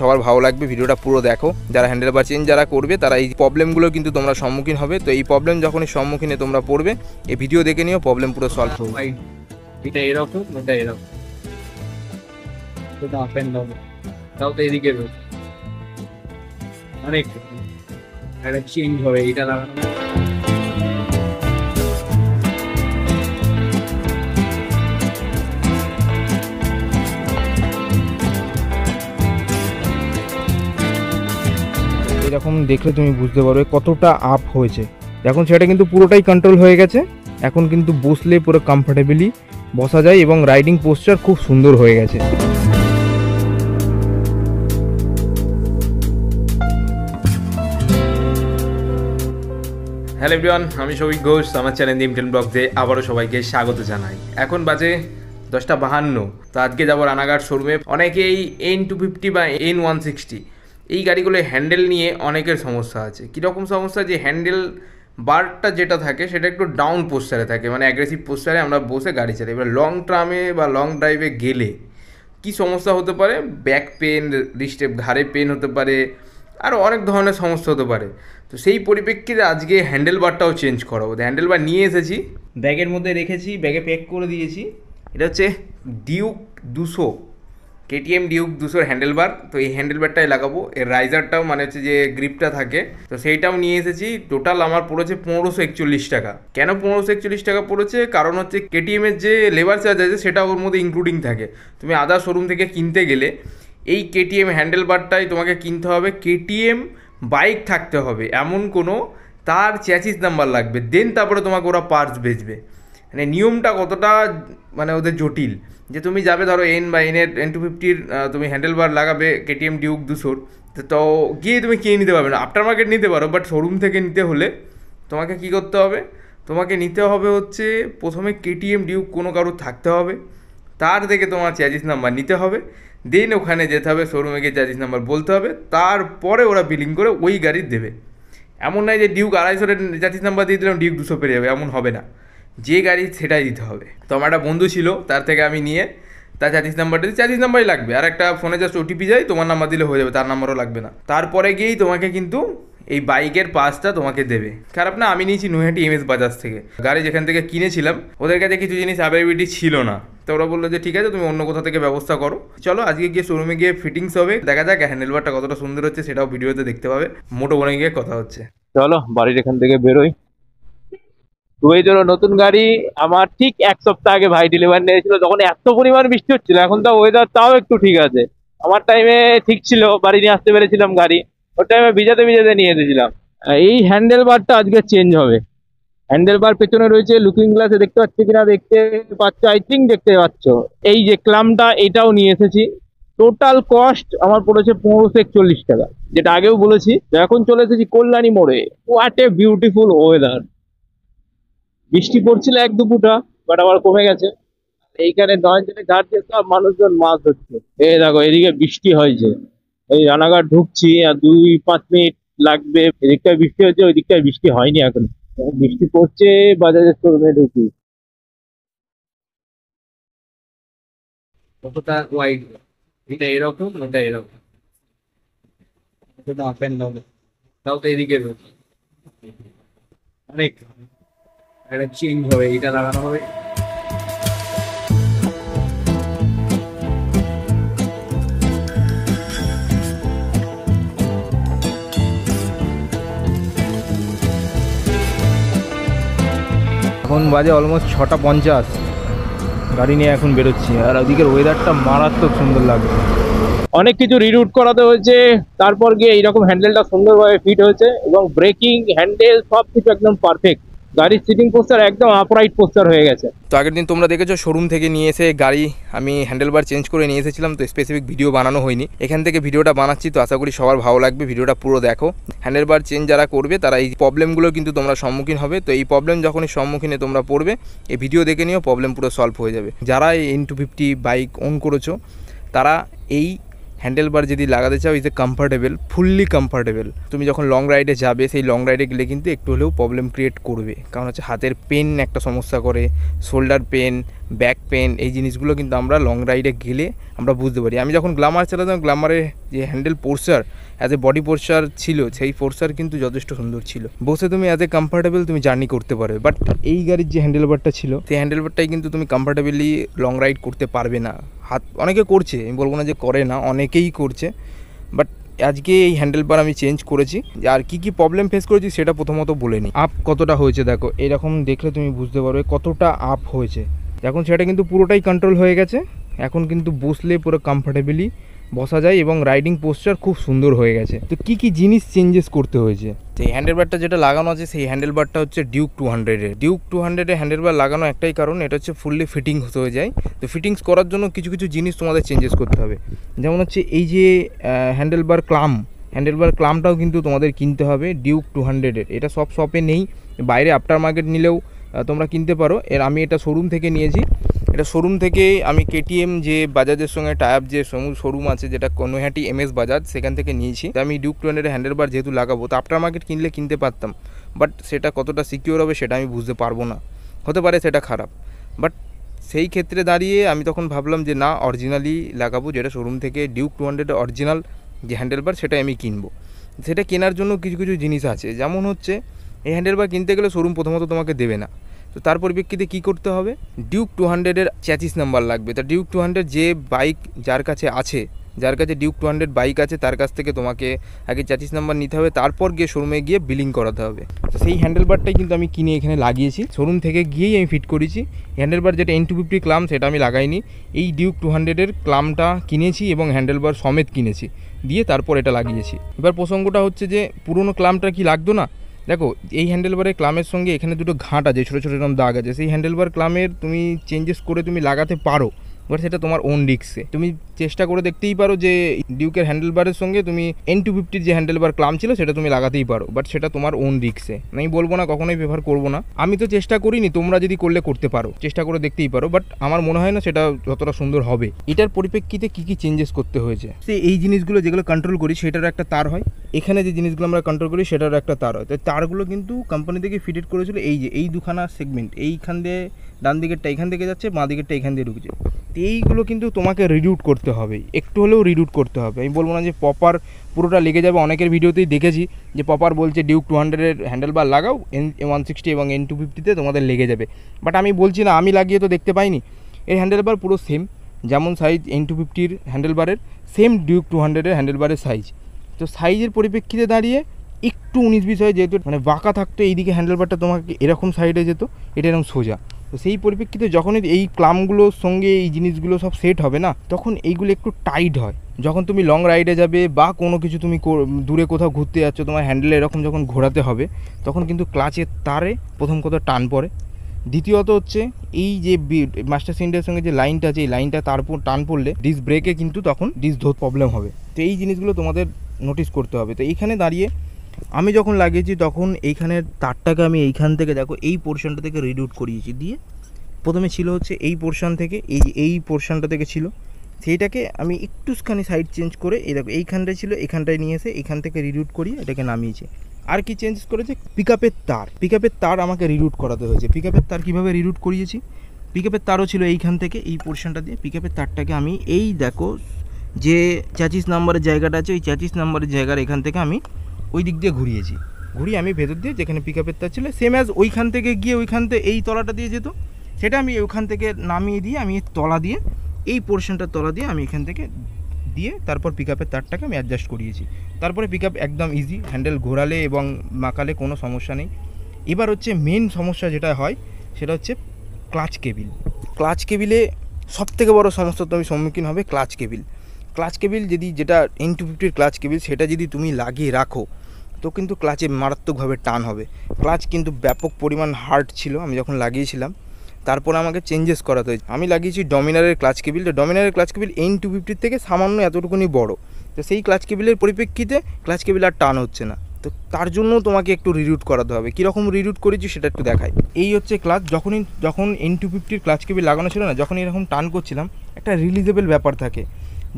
সবার ভালো লাগবে, ভিডিওটা পুরো দেখো। যারা হ্যান্ডেল বার চেঞ্জ যারা করবে তারা এই প্রবলেমগুলো কিন্তু তোমরা সম্মুখীন হবে। তো এই প্রবলেম যখনই সম্মুখীনে তোমরা পড়বে, এই ভিডিও দেখে নিও, প্রবলেম পুরো সলভ হবে। এটা এরকম, এটা এরকম, এটা আপ এন্ড ডাউন, তাও তো এদিকে অনেক একটা চেঞ্জ হবে এটা লাগানো। এরকম দেখলে তুমি বুঝতে পারবে কতটা আপ হয়েছে। এখন সেটা কিন্তু পুরোটাই কন্ট্রোল হয়ে গেছে। এখন কিন্তু বসলে পুরো কমফর্টেবলি বসা যায় এবং রাইডিং পোস্চার খুব সুন্দর হয়ে গেছে। হ্যালো এভরিওয়ান, আমি সৌভিক ঘোষ, আমার চ্যানেল নিমটেন ব্লগসে আবারও সবাইকে স্বাগত জানাই। এখন বাজে 10:52। তো আজকে যাবো রানাঘাট শোরুমে। অনেকেই N250 বা N160 এই গাড়িগুলো হ্যান্ডেল নিয়ে অনেকের সমস্যা আছে। কীরকম সমস্যা? যে হ্যান্ডেল বারটা যেটা থাকে সেটা একটু ডাউন পোস্টারে থাকে, মানে অ্যাগ্রেসিভ পোস্টারে আমরা বসে গাড়ি চালাই। এবার লং ট্রামে বা লং ড্রাইভে গেলে কি সমস্যা হতে পারে? ব্যাক পেন, রিস্টে ঘাড়ে পেন হতে পারে, আরও অনেক ধরনের সমস্যা হতে পারে। তো সেই পরিপ্রেক্ষিতে আজকে হ্যান্ডেল বারটাও চেঞ্জ করাবো। হ্যান্ডেল বার নিয়ে এসেছি, ব্যাগের মধ্যে রেখেছি, ব্যাগে প্যাক করে দিয়েছি। এটা হচ্ছে ডিউক 200, KTM ডিউক 200 হ্যান্ডেল বার। তো এই হ্যান্ডেল বারটাই লাগাবো। এর রাইজারটাও মানে হচ্ছে যে গ্রিপটা থাকে, তো সেইটাও নিয়ে এসেছি। টোটাল আমার পড়েছে 1541 টাকা। কেন 1541 টাকা পড়েছে? কারণ হচ্ছে KTM এর যে লেবার চার্জ আছে সেটা ওর মধ্যে ইনক্লুডিং থাকে। তুমি আদার শোরুম থেকে কিনতে গেলে এই KTM হ্যান্ডেল বারটাই তোমাকে কিনতে হবে। KTM বাইক থাকতে হবে এমন কোনো, তার চ্যাচিস নাম্বার লাগবে, দেন তারপরে তোমাকে ওরা পার্টস বেচবে। মানে নিয়মটা কতটা মানে ওদের জটিল, যে তুমি যাবে ধরো N250 তুমি হ্যান্ডেল বার লাগাবে KTM ডিউক 200, তো গিয়ে তুমি কিনে নিতে পারবে না। আফটার মার্কেট নিতে পারো, বাট শোরুম থেকে নিতে হলে তোমাকে কী করতে হবে? তোমাকে নিতে হবে হচ্ছে প্রথমে KTM ডিউক কোনো কারোর থাকতে হবে, তার থেকে তোমার চ্যাচিস নাম্বার নিতে হবে, দেন ওখানে যেতে হবে, শোরুমে গিয়ে চ্যাচিস নাম্বার বলতে হবে, তারপরে ওরা বিলিং করে ওই গাড়ির দেবে। এমন নয় যে ডিউক 250 চ্যাচিস নাম্বার দিয়ে দিলাম ডিউক 200 পেয়ে যাবে, এমন হবে না। যে গাড়ি সেটাই দিতে হবে। তো আমার একটা বন্ধু ছিল, তার থেকে আমি নিয়ে তার চ্যাচিস নাম্বারটা দিই। চ্যাচিস নাম্বারই লাগবে, আর একটা ফোনে জাস্ট OTP যায়, তোমার নাম্বার দিলে হয়ে যাবে, তার নাম্বারও লাগবে না। তারপরে গিয়েই তোমাকে কিন্তু এই বাইকের পাসটা তোমাকে দেবে। খারাপ না, আমি নিয়েছি নৈহাটি MS বাজাজ থেকে। গাড়ি যেখান থেকে কিনেছিলাম ওদের কাছে কিছু জিনিস অ্যাভেলেবিলিটি ছিল না, তো ওরা বললো যে ঠিক আছে তুমি অন্য কোথা থেকে ব্যবস্থা করো। চলো আজকে গিয়ে শোরুমে গিয়ে ফিটিংস হবে, দেখা যাক হ্যান্ডেলবারটা কতটা সুন্দর হচ্ছে, সেটাও ভিডিওতে দেখতে পাবে। মোটো বনে গিয়ে কথা হচ্ছে। চলো বাড়ির এখান থেকে বেরোই। তো এই জন্য নতুন গাড়ি আমার ঠিক 1 সপ্তাহ আগে ভাই ডেলিভারি নিয়েছিল, তখন এত পরিমাণ বৃষ্টি হচ্ছিল। এখন তো ওয়েদার তাও একটু ঠিক আছে, আমার টাইমে ঠিক ছিল, বাড়ি নিয়ে আসতে পেরেছিলাম গাড়ি। ওই টাইমে ভিজাতে ভিজাতে নিয়ে এসেছিলাম। এই হ্যান্ডেল বারটা আজকে চেঞ্জ হবে। হ্যান্ডেল বার পেছনে রয়েছে, লুকিং গ্লাসে দেখতে পাচ্ছি কিনা দেখতে পাচ্ছ, আই থিঙ্ক দেখতে পাচ্ছ। এই যে ক্লামটা এটাও নিয়ে এসেছি। টোটাল কস্ট আমার পড়েছে 1541 টাকা, যেটা আগেও বলেছি। এখন চলে এসেছি কল্যাণী মোড়ে। What a beautiful weather. বৃষ্টি পড়ছিল 1-2 ফোঁটা, বাট আবার কমে গেছে। এইখানে নয়জনে ঘাট দিয়ে সব মানুষজন মাছ ধরছে। এই দেখো এদিকে বৃষ্টি হয়েছে, এই রানাঘাট ঢুকছি আর 2-5 মিনিট লাগবে। এদিকটায় বৃষ্টি হচ্ছে, ওই দিকটায় বৃষ্টি হয়নি এখন। বৃষ্টি পড়ছে, বাজারের শোরুমে ঢুকি। কতটা ওয়াইড, এটা এরকম, এটা এরকম, এটা আপ এন্ড ডাউন, তাও তো এদিকে অনেক একটা চেঞ্জ হবে এটা লাগানো হবে। এখন বাজে অলমোস্ট 6:50, গাড়ি নিয়ে এখন বেরোচ্ছি। আর ওদিকের ওয়েদারটা মারাত্মক সুন্দর লাগছে। অনেক কিছু রিরুট করাতে হয়েছে, তারপর গিয়ে এইরকম হ্যান্ডেলটা সুন্দরভাবে ফিট হয়েছে, এবং ব্রেকিং, হ্যান্ডেল সবকিছু একদম পারফেক্ট। গাড়ির সিটিং পোস্টার একদম আপরাইট পোস্টার হয়ে গেছে। তো আগের দিন তোমরা দেখেছো শোরুম থেকে নিয়ে এসে গাড়ি আমি হ্যান্ডেলবার চেঞ্জ করে নিয়ে এসেছিলাম, তো স্পেসিফিক ভিডিও বানানো হয়নি। এখান থেকে ভিডিওটা বানাচ্ছি, তো আশা করি সবার ভালো লাগবে, ভিডিওটা পুরো দেখো। হ্যান্ডেলবার চেঞ্জ যারা করবে তারা এই প্রবলেমগুলো কিন্তু তোমরা সম্মুখীন হবে। তো এই প্রবলেম যখনই সম্মুখীনে তোমরা পড়বে, এই ভিডিও দেখে নিও, প্রবলেম পুরো সলভ হয়ে যাবে। যারা এই N250 বাইক ওন করেছো তারা এই হ্যান্ডেল বার যদি লাগাতে চাও, is a comfortable, fully comfortable. তুমি যখন লং রাইডে যাবে, সেই লং রাইডে গেলে কিন্তু একটু হলেও প্রবলেম ক্রিয়েট করবে, কারণ হচ্ছে হাতের পেন একটা সমস্যা করে, শোল্ডার পেন, ব্যাক পেন, এই জিনিসগুলো কিন্তু আমরা লং রাইডে গেলে আমরা বুঝতে পারি। আমি যখন গ্ল্যামার চালাতাম, গ্ল্যামারের যে হ্যান্ডেল পোরচার অ্যাজ এ বডি পোরচার ছিল, সেই পোরচার কিন্তু যথেষ্ট সুন্দর ছিল, বসে তুমি অ্যাজ এ কমফর্টেবল তুমি জার্নি করতে পারবে। বাট এই গাড়ির যে হ্যান্ডেলবারটা ছিল, সেই হ্যান্ডেলবারটাই কিন্তু তুমি কমফর্টেবলি লং রাইড করতে পারবে না। হাত অনেকে করছে, আমি বলবো না যে করে না, অনেকেই করছে, বাট আজকে এই হ্যান্ডেলবার আমি চেঞ্জ করেছি। আর কি কি প্রবলেম ফেস করেছি সেটা প্রথমত বলে নিই। আপ কতটা হয়েছে দেখো, এরকম দেখলে তুমি বুঝতে পারবে কতটা আপ হয়েছে। এখন সেটা কিন্তু পুরোটাই কন্ট্রোল হয়ে গেছে, এখন কিন্তু বসলে পুরো কমফর্টেবলি বসা যায় এবং রাইডিং পোস্টার খুব সুন্দর হয়ে গেছে। তো কি কি জিনিস চেঞ্জেস করতে হয়েছে, সেই হ্যান্ডেলবারটা যেটা লাগানো আছে, সেই হ্যান্ডেলবারটা হচ্ছে ডিউক 200-এর। ডিউক 200-এর হ্যান্ডেলবার লাগানো একটাই কারণ, এটা হচ্ছে ফুললি ফিটিংস হয়ে যায়। তো ফিটিংস করার জন্য কিছু কিছু জিনিস তোমাদের চেঞ্জেস করতে হবে। যেমন হচ্ছে এই যে হ্যান্ডেলবার ক্লামটাও কিন্তু তোমাদের কিনতে হবে ডিউক 200-এর। এটা সব শপে নেই, বাইরে আফটার মার্কেট নিলেও তোমরা কিনতে পারো। আমি এটা শোরুম থেকে নিয়েছি। এটা শোরুম থেকে আমি কেটিএম যে বাজাজের সঙ্গে টাইপ যে শোরুম আছে, যেটা নৈহাটি MS বাজাজ, সেখান থেকে নিয়েছি। আমি ডিউক 200-এর হ্যান্ডেলবার যেহেতু লাগাবো, তো আফটার মার্কেট কিনলে কিনতে পারতাম, বাট সেটা কতটা সিকিউর হবে সেটা আমি বুঝতে পারবো না, হতে পারে সেটা খারাপ। বাট সেই ক্ষেত্রে দাঁড়িয়ে আমি তখন ভাবলাম যে না, অরিজিনালি লাগাবো, যেটা শোরুম থেকে ডিউক 200-এর অরিজিনাল যে হ্যান্ডেলবার সেটা আমি কিনবো। সেটা কেনার জন্য কিছু কিছু জিনিস আছে, যেমন হচ্ছে এই হ্যান্ডেলবার কিনতে গেলে শোরুম প্রথমত তোমাকে দেবে না। তো তার পরিপ্রেক্ষিতে কী করতে হবে, ডিউক 200-এর 24 নাম্বার লাগবে। তা ডিউক 200 যে বাইক যার কাছে ডিউক 200 বাইক আছে, তার কাছ থেকে তোমাকে আগে 24 নাম্বার নিতে হবে, তারপর গিয়ে শোরুমে গিয়ে বিলিং করাতে হবে। তো সেই হ্যান্ডেলবারটাই কিন্তু আমি কিনে এখানে লাগিয়েছি, শোরুম থেকে গিয়েই আমি ফিট করেছি। হ্যান্ডেলবার যেটা N250 ক্লাম, সেটা আমি লাগাইনি, এই ডিউক 200-এর ক্লামটা কিনেছি এবং হ্যান্ডেলবার সমেত কিনেছি, দিয়ে তারপর এটা লাগিয়েছি। এবার প্রসঙ্গটা হচ্ছে যে পুরোনো ক্লামটা কি লাগতো না। দেখো, এই হ্যান্ডেলবারের ক্লামের সঙ্গে এখানে দুটো ঘাট আছে, ছোটো ছোটো এরকম দাগ আছে, সেই হ্যান্ডেলবার ক্লামের তুমি চেঞ্জেস করে তুমি লাগাতে পারো, বাট সেটা তোমার ওন রিস্কে। তুমি চেষ্টা করে দেখতেই পারো যে ডিউকের হ্যান্ডেলবারের সঙ্গে তুমি N250-র যে হ্যান্ডেলবার ক্লাম ছিল সেটা তুমি লাগাতেই পারো, বাট সেটা তোমার ওন রিস্কে। আমি বলবো না, কখনোই প্রেফার করবো না, আমি তো চেষ্টা করিনি, তোমরা যদি করলে করতে পারো, চেষ্টা করে দেখতেই পারো, বাট আমার মনে হয় না সেটা যতটা সুন্দর হবে। এটার পরিপ্রেক্ষিতে কী কী চেঞ্জেস করতে হয়েছে, সে এই জিনিসগুলো যেগুলো কন্ট্রোল করি সেটারও একটা তার হয়, এখানে যে জিনিসগুলো আমরা কন্ট্রোল করি সেটারও একটা তার হয়। তো তারগুলো কিন্তু কোম্পানি থেকে ফিটেড করেছিল এই যে এই দুখানা সেগমেন্ট, এইখান দিয়ে ডান দিকেরটা এখান থেকে যাচ্ছে, বাঁ দিকেরটা এখান দিয়ে ঢুকছে। তো এইগুলো কিন্তু তোমাকে রিডিউট করতে হবে, একটু হলেও রিডিউট করতে হবে। আমি বলবো না যে প্রপার পুরোটা লেগে যাবে, অনেকের ভিডিওতেই দেখেছি যে প্রপার বলছে ডিউক 200-এর হ্যান্ডেলবার লাগাও, N160 এবং N250-তে তোমাদের লেগে যাবে, বাট আমি বলছি না, আমি লাগিয়ে তো দেখতে পাইনি। এই হ্যান্ডেলবার পুরো সেম, যেমন সাইজ N250-র হ্যান্ডেলবারের, সেম ডিউক 200-এর হ্যান্ডেলবারের সাইজ। তো সাইজের পরিপ্রেক্ষিতে দাঁড়িয়ে একটু 19-20 হয়, যেহেতু মানে বাঁকা থাকতো, এইদিকে হ্যান্ডেলবারটা তোমাকে এরকম সাইডে যেত, এটা এরকম সোজা। তো সেই পরিপ্রেক্ষিতে যখনই এই ক্লামগুলোর সঙ্গে এই জিনিসগুলো সব সেট হবে না, তখন এইগুলো একটু টাইট হয়। যখন তুমি লং রাইডে যাবে বা কোনো কিছু তুমি দূরে কোথাও ঘুরতে যাচ্ছ, তোমার হ্যান্ডেলে এরকম যখন ঘোরাতে হবে, তখন কিন্তু ক্লাচের তারে প্রথম কথা টান পড়ে। দ্বিতীয়ত হচ্ছে এই যে মাস্টার সিলিন্ডারের সঙ্গে যে লাইনটা আছে, এই লাইনটা তারপর টান পড়লে ডিস্ক ব্রেকে কিন্তু তখন ডিস্ক ধরতে প্রবলেম হবে। তো এই জিনিসগুলো তোমাদের নোটিস করতে হবে। তো এইখানে দাঁড়িয়ে আমি যখন লাগিয়েছি, তখন এইখানের তারটাকে আমি এইখান থেকে দেখো এই পোর্শনটা থেকে রিডিউট করিয়েছি, দিয়ে প্রথমে ছিল হচ্ছে এই পোর্শন থেকে, এই পোর্শনটা থেকে ছিল, সেইটাকে আমি একটুখানি সাইড চেঞ্জ করে এই দেখো এইখানটায় ছিল, এখানটায় নিয়ে এসে এখান থেকে রিডিউট করিয়ে এটাকে নামিয়েছি। আর কি চেঞ্জ করেছে, পিকআপের তার আমাকে রিরুট করাতে হয়েছে। পিকআপের তার কীভাবে রিরুট করিয়েছি, পিকআপের তারও ছিল এইখান থেকে, এই পোর্শনটা দিয়ে পিকআপের তারটাকে আমি এই দেখো যে 24 নম্বরের জায়গাটা আছে, ওই 24 নম্বরের জায়গার এখান থেকে আমি ওই দিক দিয়ে ঘুরিয়ে আমি ভেতর দিয়ে যেখানে পিকআপের তার ছিল, সেম অ্যাজ ওইখান থেকে গিয়ে ওইখান থেকে এই তলাটা দিয়ে যেত, সেটা আমি ওখান থেকে নামিয়ে দিয়ে আমি তলা দিয়ে এই পোর্শনটার তলা দিয়ে আমি এখান থেকে দিয়ে তারপর পিকআপের তারটাকে আমি অ্যাডজাস্ট করিয়েছি। তারপরে পিকআপ একদম ইজি, হ্যান্ডেল ঘোরালে এবং মাকালে কোনো সমস্যা নেই। এবার হচ্ছে মেন সমস্যা যেটা হয় সেটা হচ্ছে ক্লাচ কেবিলে সবথেকে বড় সমস্যা তুমি সম্মুখীন হবে ক্লাচ কেবিল যদি যেটা N250-র ক্লাচ কেবিল, সেটা যদি তুমি লাগিয়ে রাখো তো কিন্তু ক্লাচে মারাত্মকভাবে টান হবে। ক্লাচ কিন্তু ব্যাপক পরিমাণ হার্ড ছিল আমি যখন লাগিয়েছিলাম, তারপরে আমাকে চেঞ্জেস করাতে হয়েছে। আমি লাগিয়েছি ডমিনারের ক্লাচ কেবিল, তো ডমিনারের ক্লাচ কেবিল N250-র থেকে সামান্য এতটুকুনি বড়, তো সেই ক্লাচ কেবিলের পরিপ্রেক্ষিতে ক্লাচ কেবিল আর টান হচ্ছে না। তো তার জন্য তোমাকে একটু রিরুট করাতে হবে। কীরকম রিরুট করেছি সেটা একটু দেখাই। এই হচ্ছে ক্লাচ, যখন N250-র ক্লাচ কেবিল লাগানো ছিল না, যখন এরকম টান করছিলাম, একটা রিলিজেবল ব্যাপার থাকে।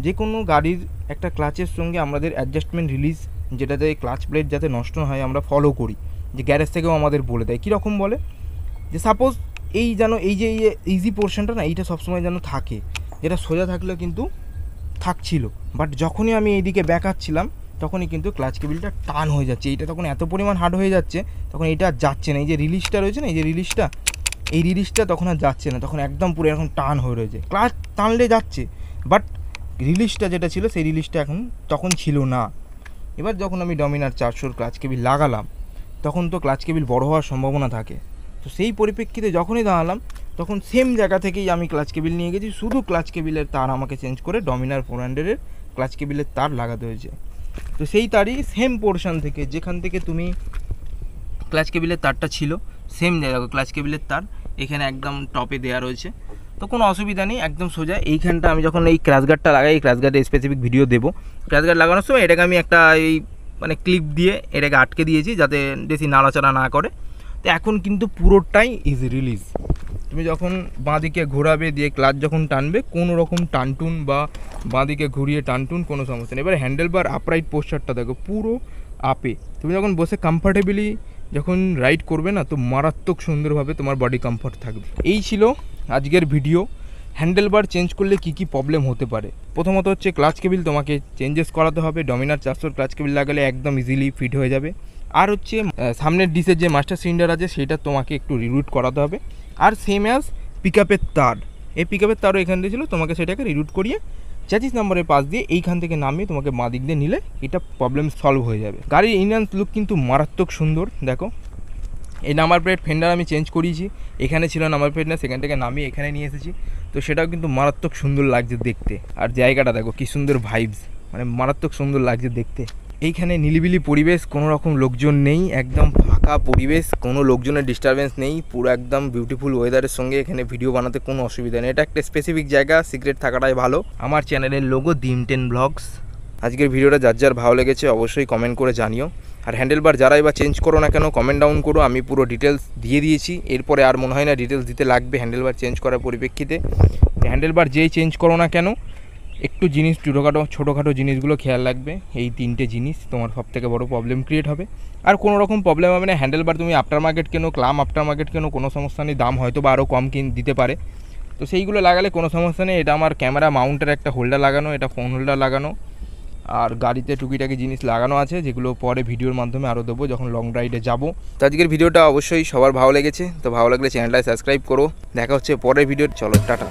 যে কোনো গাড়ির একটা ক্লাচের সঙ্গে আমাদের অ্যাডজাস্টমেন্ট রিলিজ, যেটাতে ক্লাচ প্লেট যাতে নষ্ট না হয় আমরা ফলো করি, যে গ্যারেজ থেকেও আমাদের বলে দেয়। কীরকম বলে, যে সাপোজ এই যেন এই যে ইজি পোর্শনটা না, এইটা সবসময় যেন থাকে, যেটা সোজা থাকলেও কিন্তু থাকছিল, বাট যখনই আমি এইদিকে ব্যাকাচ্ছিলাম তখনই কিন্তু ক্লাচ কেবিলটা টান হয়ে যাচ্ছে। এইটা তখন এত পরিমাণ হার্ড হয়ে যাচ্ছে, তখন এইটা আর যাচ্ছে না। এই যে রিলিজটা রয়েছে না, এই যে রিলিজটা তখন আর যাচ্ছে না, তখন একদম পুরো এরকম টান হয়ে রয়েছে। ক্লাচ টানলে যাচ্ছে, বাট রিলিজটা যেটা ছিল সেই রিলিজটা তখন ছিল না। এবার যখন আমি ডমিনার 400 ক্লাচ কেবিল লাগালাম, তখন তো ক্লাচ কেবিল বড় হওয়ার সম্ভাবনা থাকে। তো সেই পরিপ্রেক্ষিতে যখনই দাঁড়ালাম, তখন সেম জায়গা থেকেই আমি ক্লাচ কেবিল নিয়ে গেছি, শুধু ক্লাচ কেবিলের তার আমাকে চেঞ্জ করে ডমিনার 400-এর ক্লাচ কেবিলের তার লাগাতে হয়েছে। তো সেই তারই সেম পোর্শন থেকে, যেখান থেকে তুমি ক্লাচ কেবিলের তারটা ছিল, সেম জায়গা ক্লাচ কেবিলের তার এখানে একদম টপে দেওয়া রয়েছে। তো কোনো অসুবিধা নেই, একদম সোজা। এইখানটা আমি যখন এই ক্র্যাশ গার্ডটা লাগাই, এই ক্র্যাশ গার্ডের স্পেসিফিক ভিডিও দেবো। ক্র্যাশ গার্ড লাগানোর সময় এটাকে আমি একটা এই মানে ক্লিপ দিয়ে এটাকে আটকে দিয়েছি যাতে বেশি নাড়াচাড়া না করে। তো এখন কিন্তু পুরোটাই ইজ রিলিজ। তুমি যখন বাঁদিকে ঘোরাবে, দিয়ে ক্লাচ যখন টানবে, কোনো রকম টানটুন বা বাঁদিকে ঘুরিয়ে টানটুন কোনো সমস্যা নেই। এবার হ্যান্ডেল বার আপরাইট পোস্টারটা দেখো, পুরো আপে। তুমি যখন বসে কমফর্টেবলি যখন রাইড করবে না, তো মারাত্মক সুন্দরভাবে তোমার বডি কমফর্ট থাকবে। এই ছিল আজকের ভিডিও। হ্যান্ডেল বার চেঞ্জ করলে কি কি প্রবলেম হতে পারে। প্রথমত হচ্ছে ক্লাচ কেবিল তোমাকে চেঞ্জেস করাতে হবে। ডমিনার 400 ক্লাচ কেবিল লাগালে একদম ইজিলি ফিট হয়ে যাবে। আর হচ্ছে সামনের ডিসের যে মাস্টার সিলিন্ডার আছে সেটা তোমাকে একটু রিরুট করাতে হবে। আর সেম অ্যাজ পিক আপের তার, এই পিক আপের তারও এখান দিয়ে ছিল, তোমাকে সেটাকে রিরুট করিয়ে 25 নম্বরের পাশ দিয়ে এইখান থেকে নামিয়ে তোমাকে বাঁ দিক দিয়ে নিলে এটা প্রবলেম সলভ হয়ে যাবে। গাড়ির ইনহ্যান্স লুক কিন্তু মারাত্মক সুন্দর। দেখো এই নাম্বার প্লেট ফেন্ডার আমি চেঞ্জ করিয়েছি, এখানে ছিল নাম্বার প্লেট না, সেখান থেকে নামিয়ে এখানে নিয়ে এসেছি। তো সেটাও কিন্তু মারাত্মক সুন্দর লাগছে দেখতে। আর জায়গাটা দেখো কী সুন্দর ভাইবস, মানে মারাত্মক সুন্দর লাগছে দেখতে। এইখানে নিলিবিলি পরিবেশ, কোনো রকম লোকজন নেই, একদম ফাঁকা পরিবেশ, কোনো লোকজনের ডিস্টারবেন্স নেই, পুরো একদম বিউটিফুল ওয়েদারের সঙ্গে এখানে ভিডিও বানাতে কোনো অসুবিধা নেই। এটা একটা স্পেসিফিক জায়গা, সিক্রেট থাকাটাই ভালো। আমার চ্যানেলের লোগো DIM10 ব্লগস। আজকের ভিডিওটা যার যার ভালো লেগেছে অবশ্যই কমেন্ট করে জানিও। আর হ্যান্ডেল বার যারাই বা চেঞ্জ করো না কেন, কমেন্ট ডাউন করো, আমি পুরো ডিটেলস দিয়ে দিয়েছি। এরপরে আর মনে হয় না ডিটেলস দিতে লাগবে হ্যান্ডেল বার চেঞ্জ করার পরিপ্রেক্ষিতে। হ্যান্ডেল বার যেই চেঞ্জ করো না কেন, একটু জিনিস ছোটোখাটো জিনিসগুলো খেয়াল রাখবে। এই 3টে জিনিস তোমার সব থেকে বড়ো প্রবলেম ক্রিয়েট হবে। আর কোনো রকম প্রবলেম হবে না। হ্যান্ডেল বার তুমি আফটার মার্কেট কেনো, ক্লাম আফটার মার্কেট কেনো, কোনো সমস্যা নেই, দাম হয়তো বা আরও কম দিতে পারে। তো সেইগুলো লাগালে কোনো সমস্যা নেই। এটা আমার ক্যামেরা মাউন্টের একটা হোল্ডার লাগানো, এটা ফোন হোল্ডার লাগানো, আর গাড়িতে টুকিটাকি জিনিস লাগানো আছে, যেগুলো পরে ভিডিওর মাধ্যমে আরও দেবো যখন লং রাইডে যাবো। তো আজকের ভিডিওটা অবশ্যই সবার ভালো লেগেছে। তো ভালো লাগলে চ্যানেলটায় সাবস্ক্রাইব করো। দেখা হচ্ছে পরের ভিডিও। চলো টাটা।